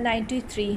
93।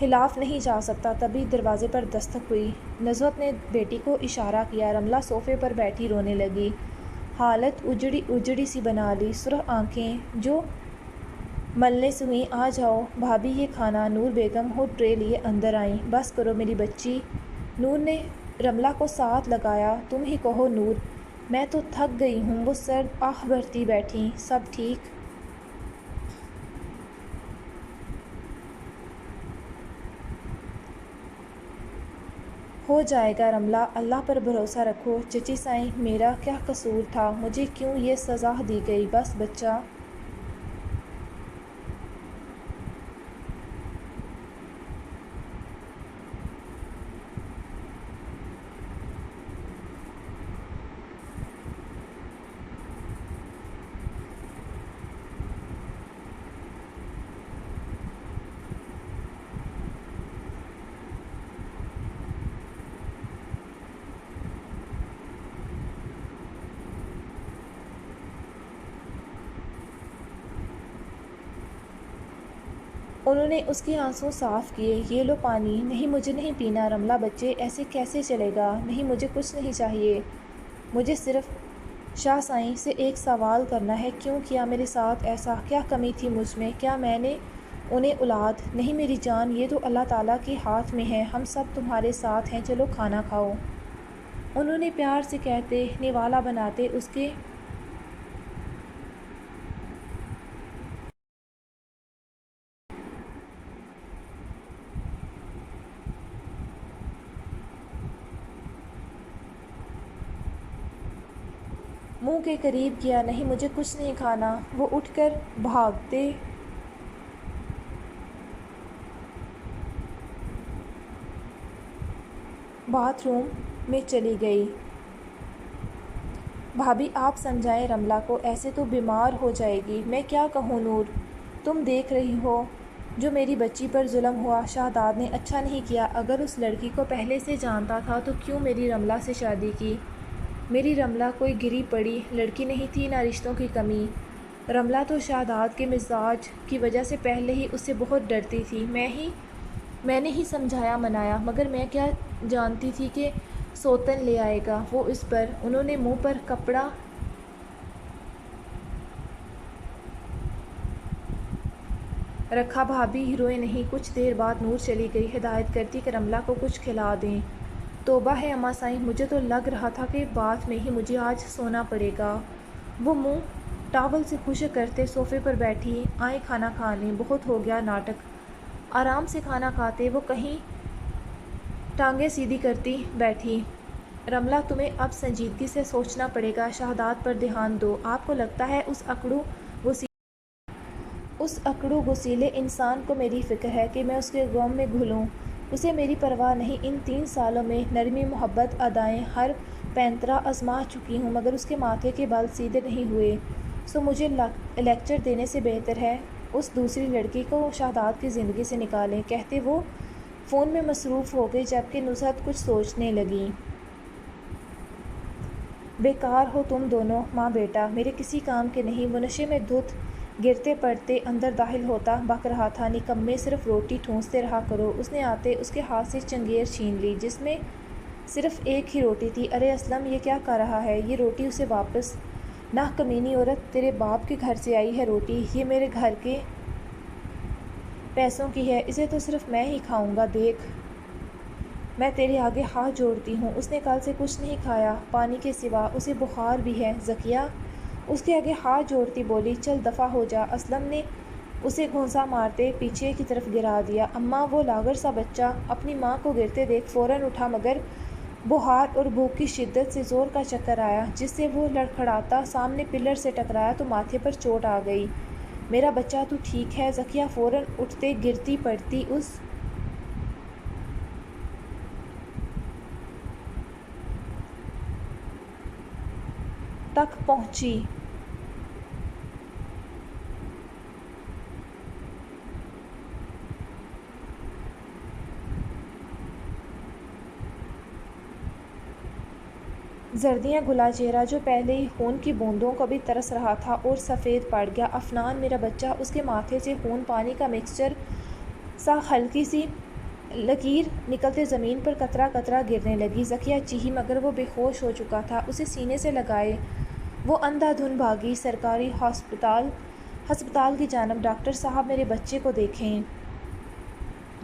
خلاف نہیں جا سکتا۔ تبھی دروازے پر دستک ہوئی۔ نزوت نے بیٹی کو اشارہ کیا۔ رملہ صوفے پر بیٹھی رونے لگی، حالت اجڑی اجڑی سی بنا لی، سرخ آنکھیں جو ملنے سے ہوئیں۔ آ جاؤ بھابی یہ کھانا۔ نور بیگم ہوٹ ٹرے لیے اندر آئیں۔ بس کرو میری بچی، نور نے رملہ کو ساتھ لگایا۔ تم ہی کہو نور، میں تو تھک گئی ہوں۔ وہ سرد آہ بھرتی بیٹھیں۔ سب ٹھیک ہو جائے گا رملہ، اللہ پر بھروسہ رکھو۔ چچی سائیں میرا کیا قصور تھا؟ مجھے کیوں یہ سزا دی گئی؟ بس بچہ انہوں نے اس کے آنسو صاف کیے۔ یہ لو پانی۔ نہیں مجھے نہیں پینا۔ رملہ بچے ایسے کیسے چلے گا؟ نہیں مجھے کچھ نہیں چاہیے، مجھے صرف شاہ سائیں سے ایک سوال کرنا ہے۔ کیوں کیا میرے ساتھ ایسا؟ کیا کمی تھی مجھ میں؟ کیا میں نے انہیں اولاد نہیں؟ میری جان یہ تو اللہ تعالیٰ کے ہاتھ میں ہے، ہم سب تمہارے ساتھ ہیں، چلو کھانا کھاؤ۔ انہوں نے پیار سے کہتے، نوالا بناتے اس کے منہ کے قریب کیا۔ نہیں مجھے کچھ نہیں کھانا۔ وہ اٹھ کر بھاگتے باتھ روم میں چلی گئی۔ بھابی آپ سمجھائیں رملہ کو، ایسے تو بیمار ہو جائے گی۔ میں کیا کہوں نور، تم دیکھ رہی ہو جو میری بچی پر ظلم ہوا۔ شہزاد نے اچھا نہیں کیا۔ اگر اس لڑکی کو پہلے سے جانتا تھا تو کیوں میری رملہ سے شادی کی؟ میری رملہ کوئی گری پڑی لڑکی نہیں تھی، نہ رشتوں کی کمی۔ رملہ تو شہزاد کے مزاج کی وجہ سے پہلے ہی اس سے بہت ڈرتی تھی۔ میں نے ہی سمجھایا منایا، مگر میں کیا جانتی تھی کہ سوتن لے آئے گا وہ اس پر۔ انہوں نے منہ پر کپڑا رکھا۔ بھابی روئے نہیں۔ کچھ دیر بعد نور چلی گئی، ہدایت کرتی کہ رملہ کو کچھ کھلا دیں۔ توبہ ہے اماں سائیں، مجھے تو لگ رہا تھا کہ باتھ میں ہی مجھے آج سونا پڑے گا۔ وہ منہ ٹاول سے خشک کرتے صوفے پر بیٹھی۔ آئیں کھانا کھا لیں، بہت ہو گیا ناٹک۔ آرام سے کھانا کھاتے وہ کہیں ٹانگیں سیدھی کرتی بیٹھی۔ رملہ تمہیں اب سنجیدگی سے سوچنا پڑے گا، شہزاد پر دھیان دو۔ آپ کو لگتا ہے اس اکڑو غسیلے انسان کو میری فکر ہے کہ میں اس کے غم میں گھلوں؟ اسے میری پرواہ نہیں۔ ان 3 سالوں میں نرمی محبت ادائیں ہر پینترا آزما چکی ہوں، مگر اس کے ماتھے کے بال سیدھے نہیں ہوئے۔ سو مجھے لیکچر دینے سے بہتر ہے اس دوسری لڑکی کو شہزاد کی زندگی سے نکالیں۔ کہتے وہ فون میں مصروف ہو گئی، جبکہ نصرت کچھ سوچنے لگی۔ بیکار ہو تم دونوں، ماں بیٹا، میرے کسی کام کے نہیں۔ وہ نشے میں دھت گرتے پڑتے اندر داخل ہوتا بک رہا تھا، نکمے صرف روٹی ٹھونستے رہا کرو۔ اس نے آتے اس کے ہاتھ سے چنگیر چھین لی جس میں صرف ایک ہی روٹی تھی۔ ارے اسلم یہ کیا کر رہا ہے؟ یہ روٹی اسے واپس۔ نہ کمینی عورت، تیرے باپ کے گھر سے آئی ہے روٹی، یہ میرے گھر کے پیسوں کی ہے، اسے تو صرف میں ہی کھاؤں گا۔ دیکھ میں تیرے آگے ہاتھ جوڑتی ہوں، اس نے کل سے کچھ نہیں کھایا پانی کے سوا، اسے بخار بھی ہے۔ ذکیہ اس کے آگے ہاتھ جوڑتی بولی، چل دفعہ ہو جا۔ اسلم نے اسے گھونسا مارتے پیچھے کی طرف گرا دیا۔ اماں، وہ لاغر سا بچہ اپنی ماں کو گرتے دیکھ فوراً اٹھا، مگر بخار اور بھوک کی شدت سے زور کا چکر آیا جس سے وہ لڑکھڑاتا سامنے پلر سے ٹکرایا تو ماتھے پر چوٹ آ گئی۔ میرا بچہ تو ٹھیک ہے؟ ذکیہ فوراً اٹھتے گرتی پڑتی اس تک پہنچی۔ زردیاں گلا چہرہ جو پہلے ہی خون کی بوندوں کو بھی ترس رہا تھا اور سفید پڑ گیا۔ افنان میرا بچہ، اس کے ماتھے سے خون پانی کا مکسچر سا ہلکی سی لکیر نکلتے زمین پر قطرہ قطرہ گرنے لگی۔ ذکیہ چیخی مگر وہ بے ہوش ہو چکا تھا۔ اسے سینے سے لگائے وہ اندھا دھند بھاگی سرکاری ہسپتال کی جانب۔ ڈاکٹر صاحب میرے بچے کو دیکھیں۔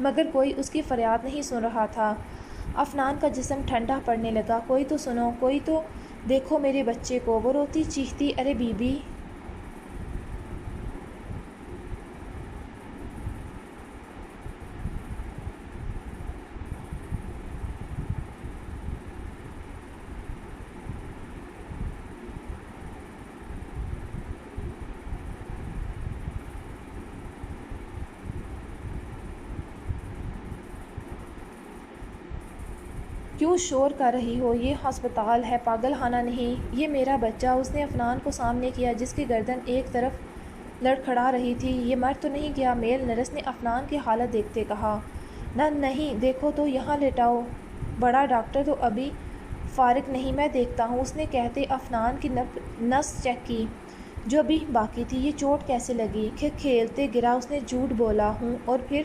مگر کوئی اس کی فریاد نہیں سن رہا تھا۔ افنان کا جسم ٹھنڈا پڑنے لگا۔ کوئی تو سنو، کوئی تو دیکھو میرے بچے کو۔ وہ روتی چیختی، ارے بی بی! کیوں شور کر رہی ہو؟ یہ ہسپتال ہے، پاگل خانہ نہیں۔ یہ میرا بچہ۔ اس نے افنان کو سامنے کیا جس کی گردن ایک طرف لڑکھڑا رہی تھی۔ یہ مر تو نہیں گیا؟ میل نرس نے افنان کی حالت دیکھتے کہا۔ نہ نہیں، دیکھو تو یہاں لیٹاؤ۔ بڑا ڈاکٹر تو ابھی فارغ نہیں، میں دیکھتا ہوں، اس نے کہتے افنان کی نس چیک کی جو ابھی باقی تھی۔ یہ چوٹ کیسے لگی؟ کھیلتے گرا، اس نے جھوٹ بولا ہوں۔ اور پھر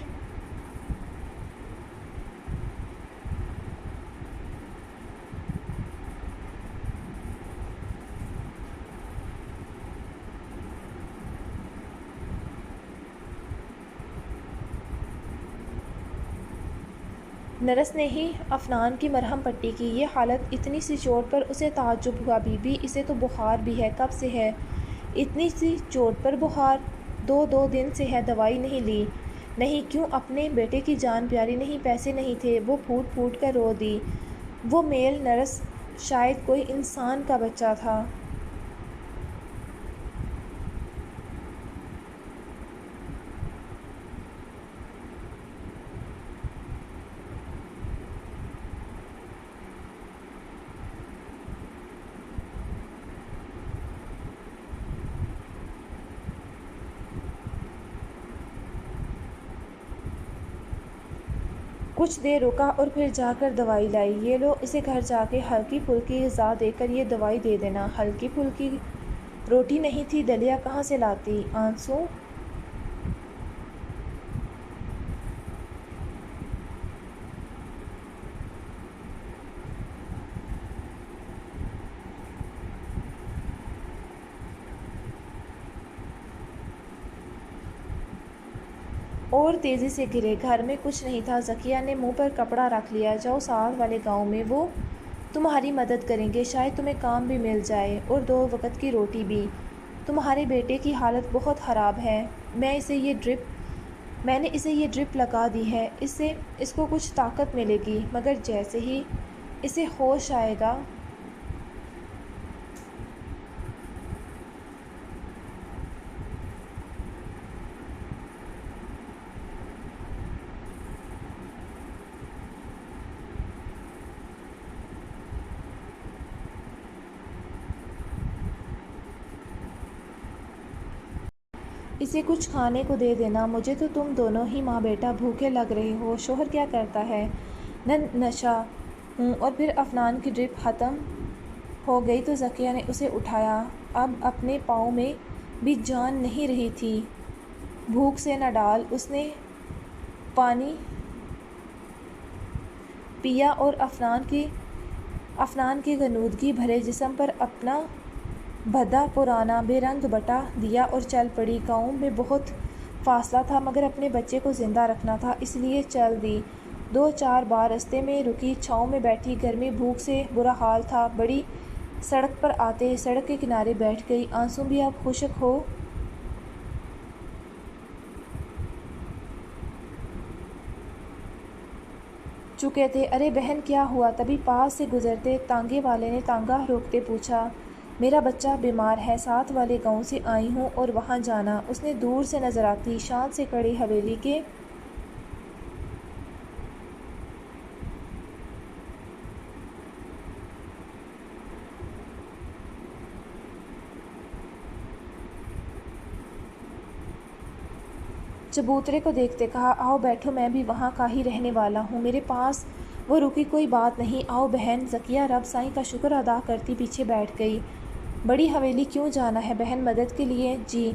نرس نے ہی افنان کی مرہم پٹی کی۔ یہ حالت، اتنی سی چوٹ پر اسے تعجب ہوا۔ بی بی، اسے تو بخار بھی ہے۔ کب سے ہے؟ اتنی سی چوٹ پر بخار؟ دو دن سے ہے۔ دوائی نہیں لی؟ نہیں۔ کیوں؟ اپنے بیٹے کی جان پیاری نہیں؟ پیسے نہیں تھے؟ وہ پھوٹ پھوٹ کر رو دی۔ وہ میل نرس شاید کوئی انسان کا بچہ تھا۔ کچھ دیر رکا اور پھر جا کر دوائی لائی۔ یہ لو، اسے گھر جا کے ہلکی پھلکی غذا دے کر یہ دوائی دے دینا۔ ہلکی پھلکی روٹی نہیں تھی، دلیا کہاں سے لاتی؟ آنسو اور تیزی سے گرے۔ گھر میں کچھ نہیں تھا۔ ذکیہ نے منہ پر کپڑا رکھ لیا۔ جاؤ ساتھ والے گاؤں میں، وہ تمہاری مدد کریں گے، شاید تمہیں کام بھی مل جائے اور 2 وقت کی روٹی بھی۔ تمہارے بیٹے کی حالت بہت خراب ہے۔ میں نے اسے یہ ڈرپ لگا دی ہے، اس سے اس کو کچھ طاقت ملے گی، مگر جیسے ہی اسے ہوش آئے گا اسے کچھ کھانے کو دے دینا۔ مجھے تو تم دونوں ہی ماں بیٹا بھوکے لگ رہے ہو۔ شوہر کیا کرتا ہے؟ نشہ ہوں۔ اور پھر افنان کی ڈرپ ختم ہو گئی تو ذکیہ نے اسے اٹھایا۔ اب اپنے پاؤں میں بھی جان نہیں رہی تھی۔ بھوک سے نہ ڈال۔ اس نے پانی پیا اور افنان کے غنودگی بھرے جسم پر اپنا بھدا پرانا بے رنگ دوپٹہ دیا اور چل پڑی۔ گاؤں میں بہت فاصلہ تھا مگر اپنے بچے کو زندہ رکھنا تھا، اس لیے چل دی۔ 2-4 بار رستے میں رکی، چھاؤں میں بیٹھی۔ گرمی بھوک سے برا حال تھا۔ بڑی سڑک پر آتے سڑک کے کنارے بیٹھ گئی۔ آنسو بھی اب خشک ہو چکے تھے۔ ارے بہن، کیا ہوا؟ تبھی پاس سے گزرتے تانگے والے نے تانگا روکتے پوچھا۔ میرا بچہ بیمار ہے، ساتھ والے گاؤں سے آئی ہوں اور وہاں جانا۔ اس نے دور سے نظر آتی شان سے کھڑی حویلی کے چبوترے کو دیکھتے کہا، آؤ بیٹھو، میں بھی وہاں کا ہی رہنے والا ہوں، میرے پاس۔ وہ رکی، کوئی بات نہیں، آؤ بہن۔ ذکیہ رب سائیں کا شکر ادا کرتی پیچھے بیٹھ گئی۔ بڑی حویلی کیوں جانا ہے بہن؟ مدد کے لیے؟ جی،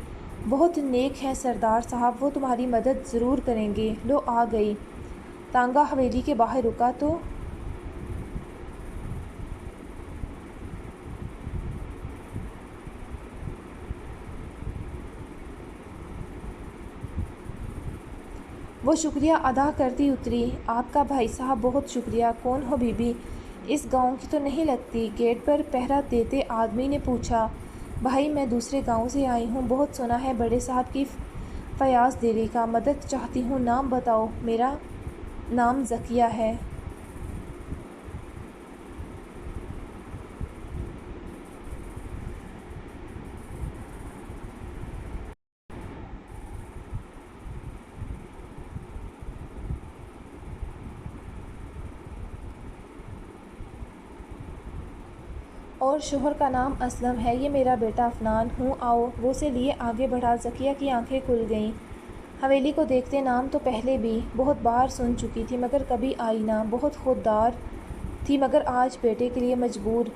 بہت نیک ہیں سردار صاحب، وہ تمہاری مدد ضرور کریں گے۔ لو آ گئی۔ تانگا حویلی کے باہر رکا تو وہ شکریہ ادا کرتی اتری۔ آپ کا بھائی صاحب بہت شکریہ۔ کون ہو بی بی؟ اس گاؤں کی تو نہیں لگتی، گیٹ پر پہرا دیتے آدمی نے پوچھا۔ بھائی میں دوسرے گاؤں سے آئی ہوں، بہت سنا ہے بڑے صاحب کی فیاض دلی کا، مدد چاہتی ہوں، نام بتاؤ۔ میرا نام ذکیہ ہے۔ اور شوہر کا نام اسلم ہے، یہ میرا بیٹا عفنان۔ ہوں آؤ۔ وہ اسے لیے آگے بڑھا۔ ذکیہ کی آنکھیں کھل گئیں۔ حویلی کو دیکھتے نام تو پہلے بھی بہت بار سن چکی تھی مگر کبھی آئی نہ، بہت خوددار تھی مگر آج بیٹے کے لیے مجبور،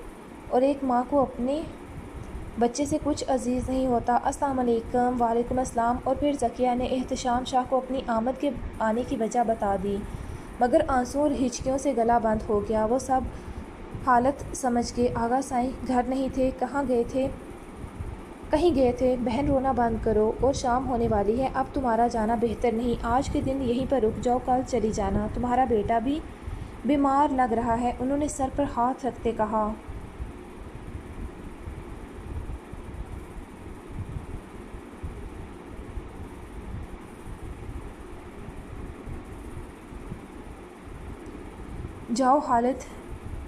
اور ایک ماں کو اپنے بچے سے کچھ عزیز نہیں ہوتا۔ السلام علیکم۔ وعلیکم السلام۔ اور پھر ذکیہ نے احتشام شاہ کو اپنی آمد کے آنے کی وجہ بتا دی مگر آنسوں اور ہچکیوں سے گلا بند ہو گیا۔ وہ سب حالت سمجھ گئے۔ آغا سائیں گھر نہیں تھے، کہیں گئے تھے۔ بہن رونا بند کرو، اور شام ہونے والی ہے، اب تمہارا جانا بہتر نہیں، آج کے دن یہیں پر رک جاؤ، کل چلی جانا، تمہارا بیٹا بھی بیمار لگ رہا ہے، انہوں نے سر پر ہاتھ رکھتے کہا۔ جاؤ خالد،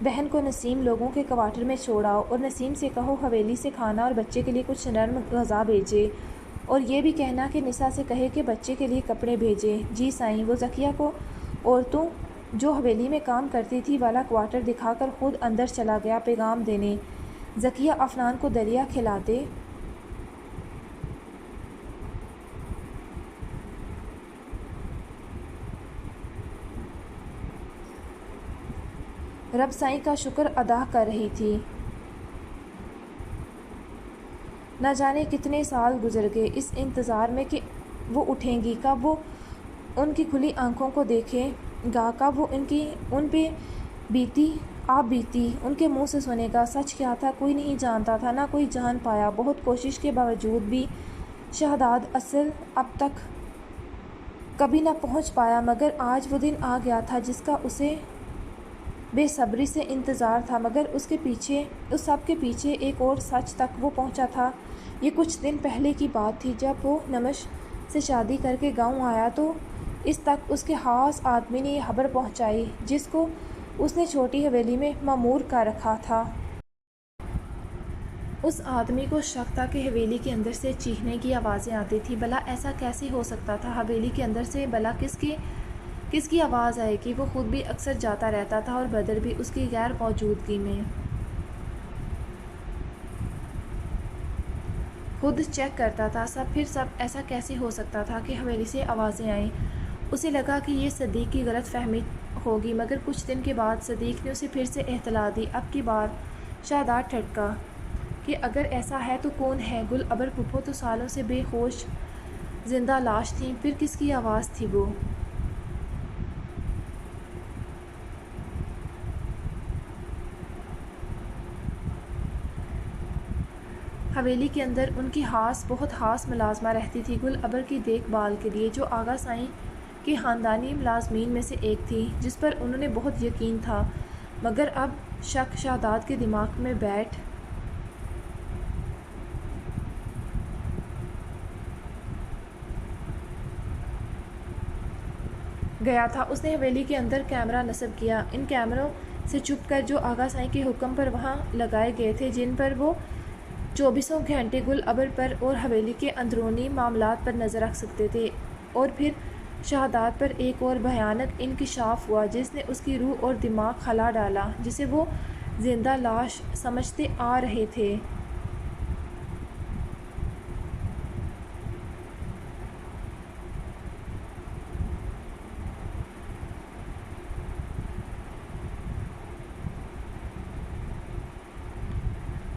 بہن کو نسیم لوگوں کے کوارٹر میں چھوڑاؤ، اور نسیم سے کہو حویلی سے کھانا اور بچے کے لیے کچھ نرم غذا بھیجے، اور یہ بھی کہنا کہ نسا سے کہے کہ بچے کے لیے کپڑے بھیجے۔ جی سائیں۔ وہ ذکیہ کو عورتوں جو حویلی میں کام کرتی تھی والا کوارٹر دکھا کر خود اندر چلا گیا پیغام دینے۔ ذکیہ عفنان کو دلیا کھلاتے رب سائیں کا شکر ادا کر رہی تھی۔ نہ جانے کتنے سال گزر گئے اس انتظار میں کہ وہ اٹھیں گی، کب وہ ان کی کھلی آنکھوں کو دیکھے گا، کب وہ ان پہ بیتی ان کے منہ سے سنے گا۔ سچ کیا تھا کوئی نہیں جانتا تھا، نہ کوئی جان پایا۔ بہت کوشش کے باوجود بھی شہداد اصل اب تک کبھی نہ پہنچ پایا مگر آج وہ دن آ گیا تھا جس کا اسے بے صبری سے انتظار تھا، مگر اس سب کے پیچھے ایک اور سچ تک وہ پہنچا تھا۔ یہ کچھ دن پہلے کی بات تھی جب وہ نمش سے شادی کر کے گاؤں آیا تو اس تک اس کے خاص آدمی نے یہ خبر پہنچائی جس کو اس نے چھوٹی حویلی میں مامور کر رکھا تھا۔ اس آدمی کو شک تھا کہ حویلی کے اندر سے چیخنے کی آوازیں آتی تھیں۔ بھلا ایسا کیسے ہو سکتا تھا؟ حویلی کے اندر سے بھلا کس کی آواز آئے گی؟ وہ خود بھی اکثر جاتا رہتا تھا اور بدر بھی اس کی غیر موجودگی میں خود چیک کرتا تھا۔ پھر ایسا کیسے ہو سکتا تھا کہ حویلی سے آوازیں آئیں؟ اسے لگا کہ یہ صدیق کی غلط فہمی ہوگی مگر کچھ دن کے بعد صدیق نے اسے پھر سے اطلاع دی۔ اب کی بار شہداد ٹھٹکا کہ اگر ایسا ہے تو کون ہے؟ گل ابر پھپھو تو سالوں سے بے ہوش زندہ لاش تھیں، پھر کس کی آواز تھی وہ؟ حویلی کے اندر ان کی بہت خاص ملازمہ رہتی تھی گل ابر کی دیکھ بھال کے لیے، جو آغا سائیں کے خاندانی ملازمین میں سے ایک تھی، جس پر انہوں نے بہت یقین تھا مگر اب شک شہداد کے دماغ میں بیٹھ گیا تھا۔ اس نے حویلی کے اندر کیمرہ نصب کیا، ان کیمروں سے چھپ کر جو آغا سائیں کے حکم پر وہاں لگائے گئے تھے، جن پر وہ 24 گھنٹے گل ابر پر اور حویلی کے اندرونی معاملات پر نظر رکھ سکتے تھے۔ اور پھر شہداد پر ایک اور بھیانک انکشاف ہوا جس نے اس کی روح اور دماغ کھلا ڈالا، جسے وہ زندہ لاش سمجھتے آ رہے تھے۔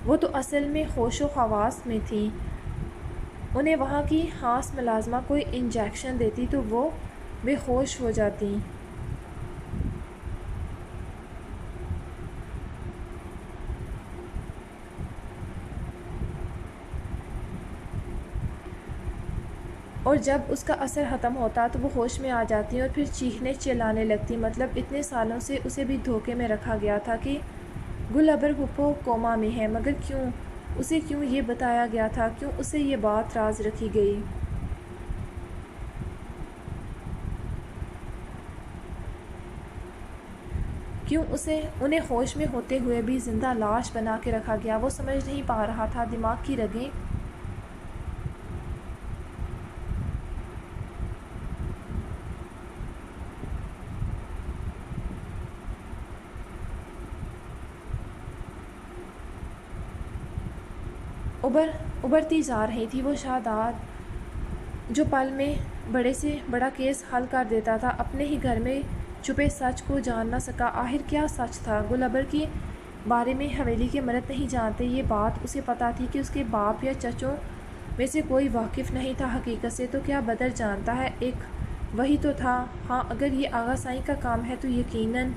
وہ تو اصل میں ہوش و حواس میں تھیں، انہیں وہاں کی خاص ملازمہ کوئی انجیکشن دیتی تو وہ بے ہوش ہو جاتیں۔ اور جب اس کا اثر ختم ہوتا تو وہ ہوش میں آ جاتی اور پھر چیخنے چلانے لگتی۔ مطلب اتنے سالوں سے اسے بھی دھوکے میں رکھا گیا تھا کہ گل ابر پھپھو کوما میں ہے، مگر کیوں؟ اسے کیوں یہ بتایا گیا تھا؟ کیوں اسے یہ بات راز رکھی گئی؟ کیوں انہیں ہوش میں ہوتے ہوئے بھی زندہ لاش بنا کے رکھا گیا؟ وہ سمجھ نہیں پا رہا تھا۔ دماغ کی رگیں ابھرتی جا رہی تھی۔ وہ شاداب جو پل میں بڑے سے بڑا کیس حل کر دیتا تھا، اپنے ہی گھر میں چھپے سچ کو جان نہ سکا۔ آخر کیا سچ تھا؟ گل ابر کے بارے میں حویلی کے مرد نہیں جانتے، یہ بات اسے پتہ تھی کہ اس کے باپ یا چچوں میں سے کوئی واقف نہیں تھا حقیقت سے۔ تو کیا بدر جانتا ہے؟ ایک وہی تو تھا۔ ہاں، اگر یہ آغا سائیں کا کام ہے تو یقیناً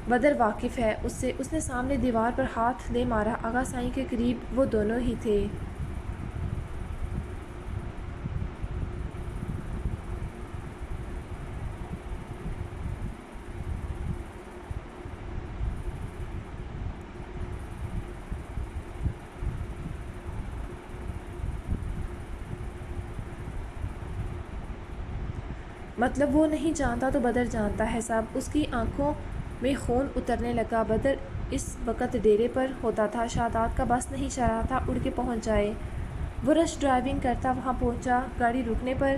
بدر واقف ہے اس سے۔ اس نے سامنے دیوار پر ہاتھ دے مارا۔ آغا سائیں کے قریب وہ دونوں ہی تھے۔ مطلب وہ نہیں جانتا تو بدر جانتا ہے سب۔ اس کی آنکھوں میں خون اترنے لگا۔ بدر اس وقت ڈیرے پر ہوتا تھا۔ شاداب کا بس نہیں چل رہا تھا اڑ کے پہنچ جائے۔ وہ رش ڈرائیونگ کرتا وہاں پہنچا۔ گاڑی رکنے پر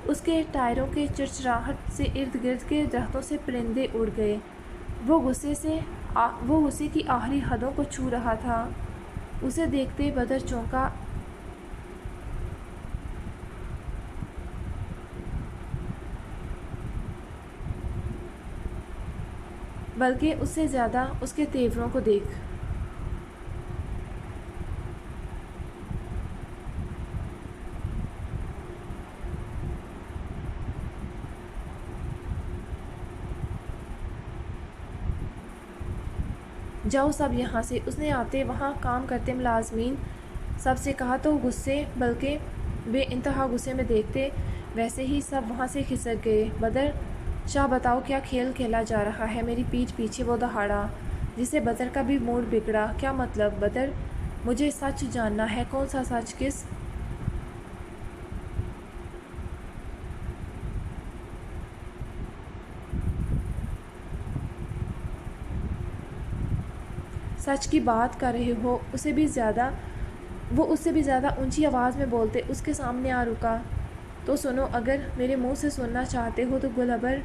اس کے ٹائروں کے چرچراہٹ سے ارد گرد کے درختوں سے پرندے اڑ گئے۔ وہ غصے کی آخری حدوں کو چھو رہا تھا۔ اسے دیکھتے بدر چونکا، بلکہ اس سے زیادہ اس کے تیوروں کو دیکھ۔ جاؤ سب یہاں سے، اس نے آتے وہاں کام کرتے ملازمین سب سے کہا تو غصے، بلکہ بے انتہا غصے میں دیکھتے ویسے ہی سب وہاں سے کھسک گئے۔ بدر شاہ بتاؤ کیا کھیل کھیلا جا رہا ہے؟ میری پیٹھ پیچھے وہ دہاڑا، جسے بدر کا بھی موڈ بگڑا۔ کیا مطلب؟ بدر مجھے سچ جاننا ہے۔ کون سا سچ؟ کس سچ کی بات کر رہے ہو؟ وہ اس سے بھی زیادہ اونچی آواز میں بولتے اس کے سامنے آ رکا۔ تو سنو، اگر میرے منہ سے سننا چاہتے ہو تو گل ابر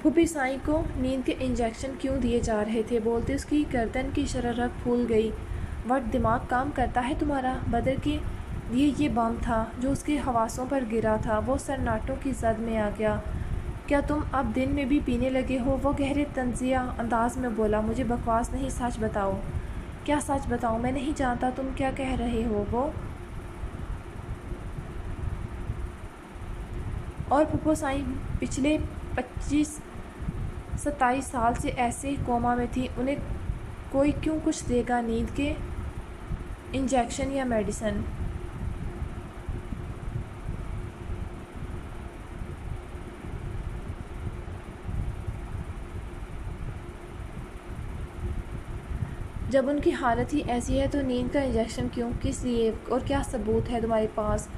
پھوپھی سائیں کو نیند کے انجیکشن کیوں دیے جا رہے تھے؟ بولتے اس کی گردن کی شرارت پھول گئی۔ وٹ دماغ کام کرتا ہے تمہارا؟ بدر کے لیے یہ بم تھا جو اس کے حواسوں پر گرا تھا۔ وہ سناٹوں کی زد میں آ گیا۔ کیا تم اب دن میں بھی پینے لگے ہو؟ وہ گہرے طنزیہ انداز میں بولا۔ مجھے بکواس نہیں، سچ بتاؤ۔ کیا سچ بتاؤں؟ میں نہیں جانتا تم کیا کہہ رہے ہو۔ وہ اور پھوپھو سائیں پچھلے 25-27 سال سے ایسے کوما میں تھی، انہیں کوئی کیوں کچھ دے گا؟ نیند کے انجیکشن یا میڈیسن؟ جب ان کی حالت ہی ایسی ہے تو نیند کا انجیکشن کیوں؟ کس لیے؟ اور کیا ثبوت ہے تمہارے پاس؟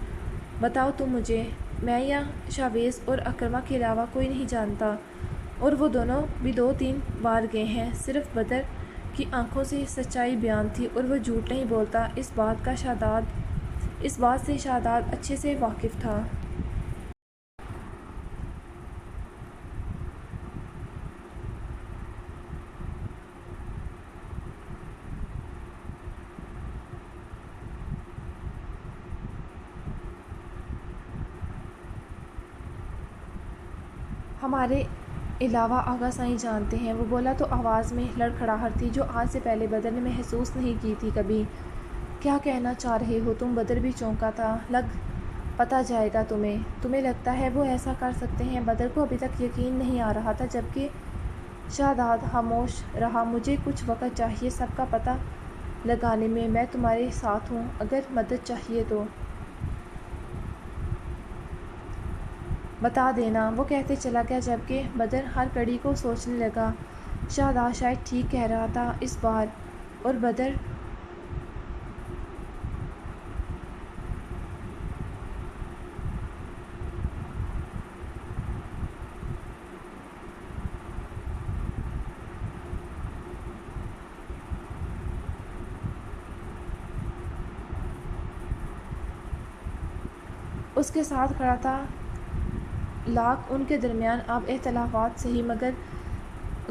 بتاؤ تم مجھے۔ میں یا شاویز اور اکرمہ کے علاوہ کوئی نہیں جانتا، اور وہ دونوں بھی 2-3 بار گئے ہیں۔ صرف بدر کی آنکھوں سے سچائی بیان تھی، اور وہ جھوٹ نہیں بولتا۔ اس بات سے شاداب اچھے سے واقف تھا۔ علاوہ آغا سائیں جانتے ہیں۔ وہ بولا تو آواز میں لڑکھڑاہٹ تھی جو آج سے پہلے بدر نے محسوس نہیں کی تھی کبھی۔ کیا کہنا چاہ رہے ہو تم؟ بدر بھی چونکا تھا۔ پتہ جائے گا تمہیں لگتا ہے وہ ایسا کر سکتے ہیں؟ بدر کو ابھی تک یقین نہیں آ رہا تھا جبکہ شہزاد خاموش رہا۔ مجھے کچھ وقت چاہیے سب کا پتہ لگانے میں تمہارے ساتھ ہوں، اگر مدد چاہیے تو بتا دینا، وہ کہتے چلا گیا جبکہ بدر ہر کڑی کو سوچنے لگا۔ شہزاد شاید ٹھیک کہہ رہا تھا اس بار، اور بدر اس کے ساتھ کھڑا تھا۔ لاکھ ان کے درمیان اب اختلافات سہی مگر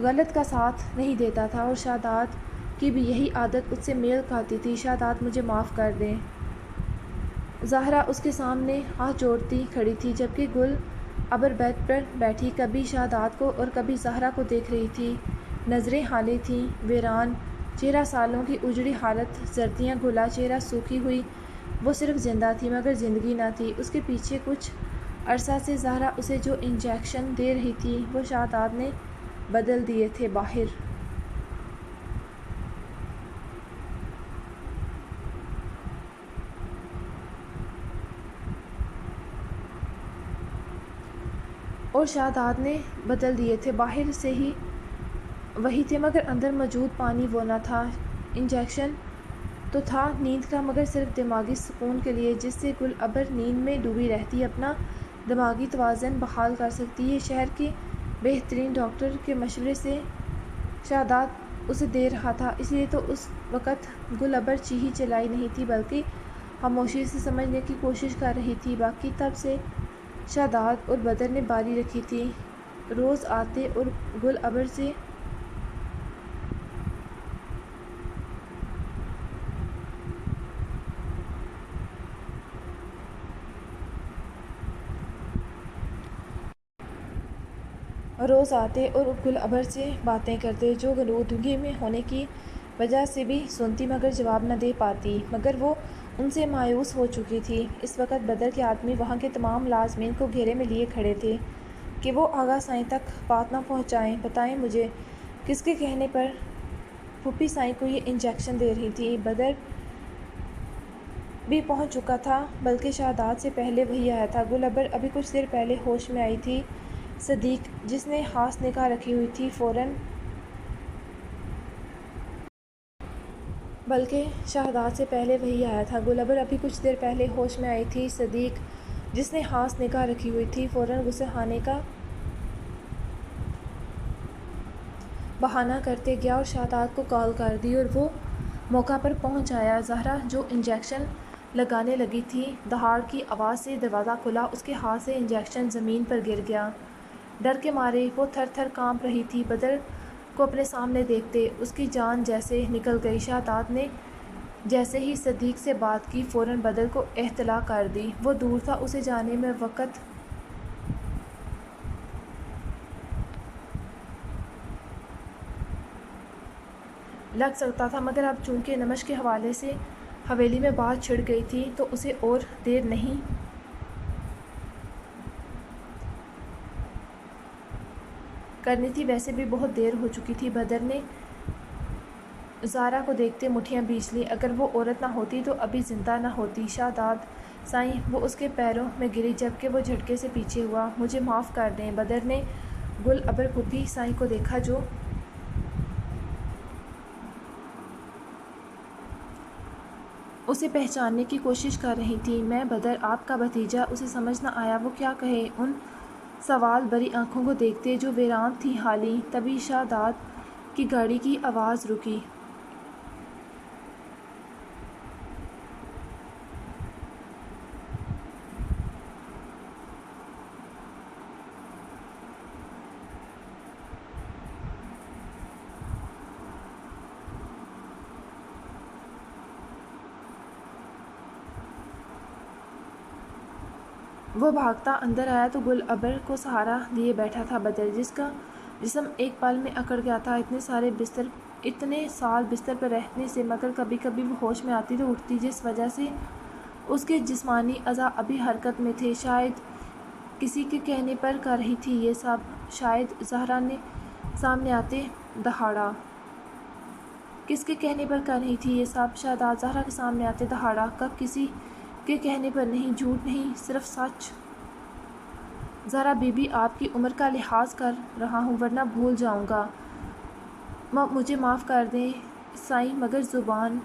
غلط کا ساتھ نہیں دیتا تھا، اور شہزاد کی بھی یہی عادت اس سے میل کھاتی تھی۔ شہزاد مجھے معاف کر دیں۔ زہرا اس کے سامنے ہاتھ جوڑتی کھڑی تھی جبکہ گل ابر بیڈ پر بیٹھی کبھی شہزاد کو اور کبھی زہرا کو دیکھ رہی تھی۔ نظریں حالیں تھیں، ویران چہرہ، سالوں کی اجڑی حالت، زردیاں گھلا چہرہ، سوکھی ہوئی۔ وہ صرف زندہ تھی مگر زندگی نہ تھی۔ اس کے پیچھے کچھ عرصہ سے زہرا اسے جو انجیکشن دے رہی تھی وہ شہزاد نے بدل دیے تھے۔ باہر اور شہزاد نے بدل دیے تھے، باہر سے ہی وہی تھے مگر اندر موجود پانی وہ نہ تھا۔ انجیکشن تو تھا نیند کا مگر صرف دماغی سکون کے لیے، جس سے گل ابر نیند میں ڈوبی رہتی اپنا دماغی توازن بحال کر سکتی۔ یہ شہر کے بہترین ڈاکٹر کے مشورے سے شہزاد اسے دے رہا تھا، اس لیے تو اس وقت گل ابر چیخی چلائی نہیں تھی بلکہ خاموشی سے سمجھنے کی کوشش کر رہی تھی۔ باقی تب سے شہزاد اور بدر نے باری رکھی تھی، روز آتے اور گل ابر سے باتیں کرتے، جو غنودگی میں ہونے کی وجہ سے بھی سنتی مگر جواب نہ دے پاتی، مگر وہ ان سے مایوس ہو چکی تھی۔ اس وقت بدر کے آدمی وہاں کے تمام ملازمین کو گھیرے میں لیے کھڑے تھے کہ وہ آغا سائیں تک بات نہ پہنچائیں۔ بتائیں مجھے کس کے کہنے پر پھوپھی سائیں کو یہ انجیکشن دے رہی تھی؟ بدر بھی پہنچ چکا تھا بلکہ شہزاد سے پہلے وہی آیا تھا۔ گل ابر ابھی کچھ دیر پہلے ہوش میں آئی تھی۔ صدیق جس نے خاص نگاہ رکھی ہوئی تھی فوراً بلکہ شہزاد سے پہلے وہی آیا تھا۔ گل ابر ابھی کچھ دیر پہلے ہوش میں آئی تھی۔ صدیق جس نے خاص نگاہ رکھی ہوئی تھی فوراً غسل خانے کا بہانہ کرتے گیا اور شہزاد کو کال کر دی اور وہ موقع پر پہنچ آیا۔ زہرا جو انجیکشن لگانے لگی تھی، دھاڑ کی آواز سے دروازہ کھلا، اس کے ہاتھ سے انجیکشن زمین پر گر گیا۔ ڈر کے مارے وہ تھر تھر کانپ رہی تھی۔ بدر کو اپنے سامنے دیکھتے اس کی جان جیسے نکل گئی۔ شہزاد نے جیسے ہی صدیق سے بات کی فوراً بدر کو اطلاع کر دی۔ وہ دور تھا، اسے جانے میں وقت لگ سکتا تھا مگر اب چونکہ نمش کے حوالے سے حویلی میں بات چھڑ گئی تھی تو اسے اور دیر نہیں کرنی تھی، ویسے بھی بہت دیر ہو چکی تھی۔ بدر نے زہرا کو دیکھتے مٹھیاں بیچ لیں، اگر وہ عورت نہ ہوتی تو ابھی زندہ نہ ہوتی۔ شہزاد سائیں، وہ اس کے پیروں میں گری جبکہ وہ جھٹکے سے پیچھے ہوا۔ مجھے معاف کر دیں۔ بدر نے گل ابر پھوپھی سائیں کو دیکھا جو اسے پہچاننے کی کوشش کر رہی تھی۔ میں بدر، آپ کا بھتیجا۔ اسے سمجھ نہ آیا وہ کیا کہے، ان سوال بھری آنکھوں کو دیکھتے جو ویران تھیں حالیں۔ تبھی شہزاد کی گاڑی کی آواز رکی۔ وہ بھاگتا اندر آیا تو گل ابر کو سہارا دیے بیٹھا تھا بدر، جس کا جسم ایک پل میں اکڑ گیا تھا۔ اتنے سال بستر پر رہنے سے، مگر کبھی کبھی وہ ہوش میں آتی تو اٹھتی، جس وجہ سے اس کے جسمانی اعضاء ابھی حرکت میں تھے۔ شاید کسی کے کہنے پر کر رہی تھی یہ سب، شاید زہرا نے سامنے آتے دہاڑا۔ کس کے کہنے پر کر رہی تھی یہ سب؟ شاداب زہرا کے سامنے آتے دہاڑا۔ کب؟ کسی کے کہنے پر نہیں، جھوٹ نہیں، صرف سچ۔ زہرا بی بی، آپ کی عمر کا لحاظ کر رہا ہوں ورنہ بھول جاؤں گا۔ مجھے معاف کر دیں سائیں، مگر زبان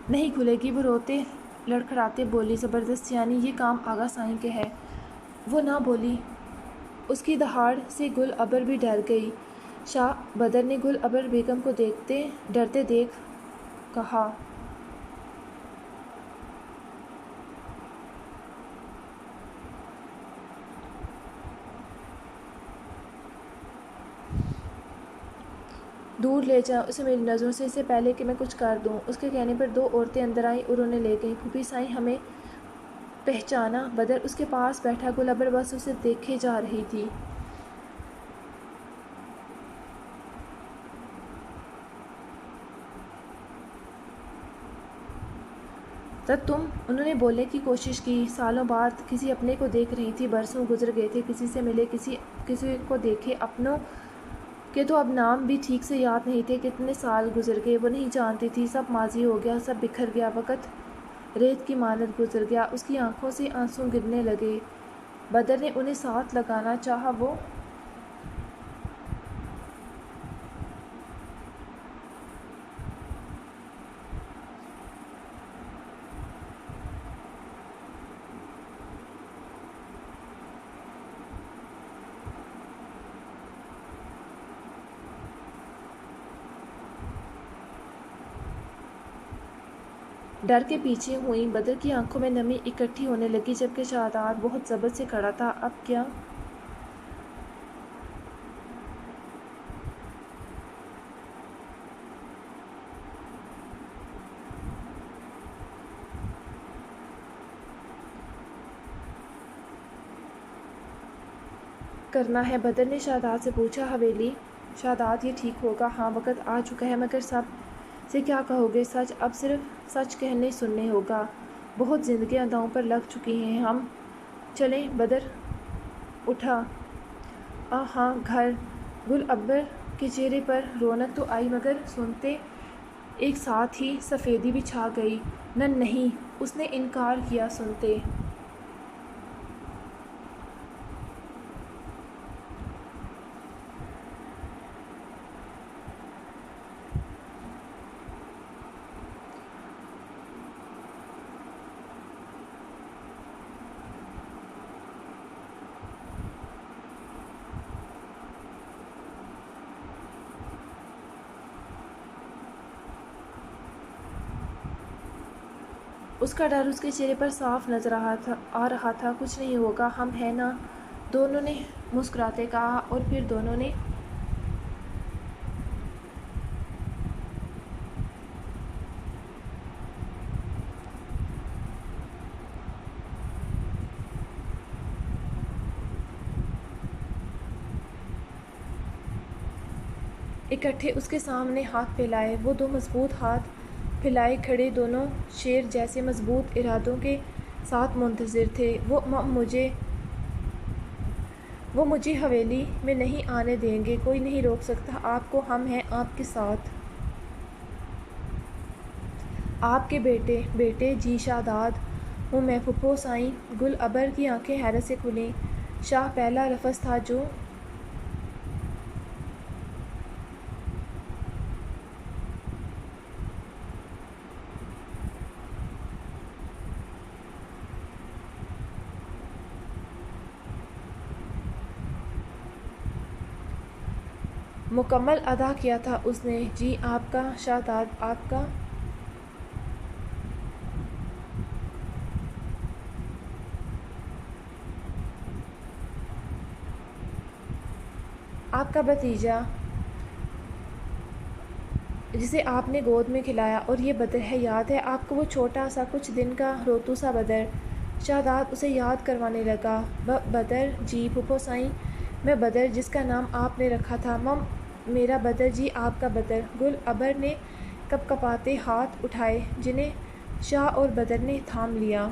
نہیں کھلے گی۔ وہ روتے لڑکھڑاتے بولی، زبردست، یہ کام آغا سائیں کے ہے۔ وہ نہ بولی۔ اس کی دہاڑ سے گل ابر بھی ڈر گئی۔ شاہ بدر نے گل ابر بیگم کو ڈرتے دیکھ کہا، دور لے جائیں اسے میری نظروں سے، اس سے پہلے کہ میں کچھ کر دوں۔ اس کے کہنے پر 2 عورتیں اندر آئیں اور انہیں لے گئیں۔ پھوپھی سائیں ہمیں پہچانا؟ بدر اس کے پاس بیٹھا، گل ابر بس اسے دیکھے جا رہی تھی۔ تب تم؟ انہوں نے بولنے کی کوشش کی۔ سالوں بعد کسی اپنے کو دیکھ رہی تھی۔ برسوں گزر گئے تھے، کسی سے ملے، کسی کو دیکھے۔ اپنوں کے تو اب نام بھی ٹھیک سے یاد نہیں تھے۔ کتنے سال گزر گئے وہ نہیں جانتی تھی۔ سب ماضی ہو گیا، سب بکھر گیا، وقت ریت کی مانند گزر گیا۔ اس کی آنکھوں سے آنسو گرنے لگے۔ بدر نے انہیں ساتھ لگانا چاہا، وہ ڈر کے پیچھے ہوئیں۔ بدر کی آنکھوں میں نمی اکٹھی ہونے لگی، جبکہ شاداب بہت ضبط سے کھڑا تھا۔ اب کیا؟ کرنا ہے؟ بدر نے شاداب سے پوچھا۔ حویلی؟ شاداب، یہ ٹھیک ہوگا۔ ہاں، وقت آ چکا ہے، مگر سب سے کیا کہو گے؟ سچ؟ اب صرف سچ کہنے سننے ہوگا۔ بہت زندگیاں داؤں پر لگ چکی ہیں۔ ہم چلیں؟ بدر اٹھا۔ ہاں، گھر۔ گل ابر کے چہرے پر رونق تو آئی، مگر سنتے ایک ساتھ ہی سفیدی بھی چھا گئی۔ نہیں، اس نے انکار کیا۔ سنتے اس کا ڈر اس کے چہرے پر صاف نظر آ رہا تھا۔ کچھ نہیں ہوگا، ہم ہیں نا، دونوں نے مسکراتے کہا، اور پھر دونوں نے اکٹھے اس کے سامنے ہاتھ پھیلائے۔ وہ 2 مضبوط ہاتھ پھیلائے کھڑے، دونوں شیر جیسے مضبوط ارادوں کے ساتھ منتظر تھے۔ وہ مجھے حویلی میں نہیں آنے دیں گے، کوئی نہیں روک سکتا آپ کو، ہم ہیں آپ کے ساتھ۔ آپ کے بیٹے؟ جی شاداب ہوں میں، پھوپھو سائیں۔ گل ابر کی آنکھیں حیرت سے کھلیں۔ شاہ پہلا لفظ تھا جو مکمل ادا کیا تھا اس نے۔ جی آپ کا شاداب، آپ کا بھتیجا۔ جسے آپ نے گود میں کھلایا، اور یہ بدر ہے، یاد ہے آپ کو وہ چھوٹا سا کچھ دن کا روتو سا بدر؟ شہزاد اسے یاد کروانے لگا۔ بدر جی پھوپھو سائیں، میں بدر جس کا نام آپ نے رکھا تھا۔ میرا بدر جی، آپ کا بدر۔ گل ابر نے کپ کپاتے ہاتھ اٹھائے جنہیں شاہ اور بدر نے تھام لیا۔